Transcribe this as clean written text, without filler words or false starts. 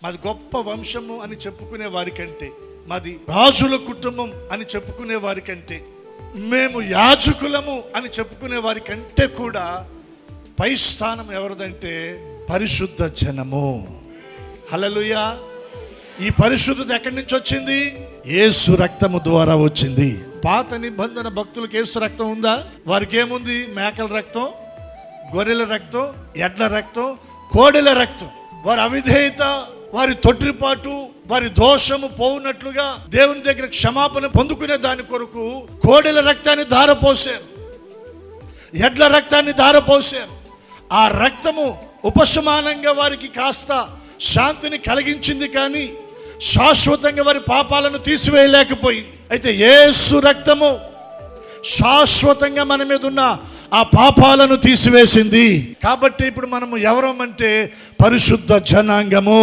మాది గొప్ప వంశము అని చెప్పుకునే వారికంటే, మాది రాజుల కుటుంబం అని చెప్పుకునే వారికంటే, మేము యాజకులము అని చెప్పుకునే వారికంటే కూడా పై స్థానం ఎవరిదంటే పరిశుద్ధ జనము. హల్లెలూయా. ఈ పరిశుద్ధత ఎక్కడి నుంచి వచ్చింది? యేసు రక్తము ద్వారా వచ్చింది. పాత నిబంధన భక్తులకు యేసు రక్తం ఉందా? వారికి ఏముంది? మేకల రక్తం, గొర్రెల రక్తం, ఎడ్ల రక్తం, కోడెల రక్తం. వారి అవిధేయత, వారి తొట్టిపాటు, వారి దోషము పోవునట్లుగా దేవుని దగ్గర క్షమాపణ పొందుకునే దాని కొరకు కోడెల రక్తాన్ని ధారపోసారు, ఎడ్ల రక్తాన్ని ధారపోసారు. ఆ రక్తము ఉపశమనంగా వారికి కాస్త శాంతిని కలిగించింది, కానీ శాశ్వతంగా వారి పాపాలను తీసివేయలేకపోయింది. అయితే యేసు రక్తము శాశ్వతంగా మన మీద ఉన్న ఆ పాపాలను తీసివేసింది. కాబట్టి ఇప్పుడు మనము ఎవరమంటే పరిశుద్ధ జనాంగము.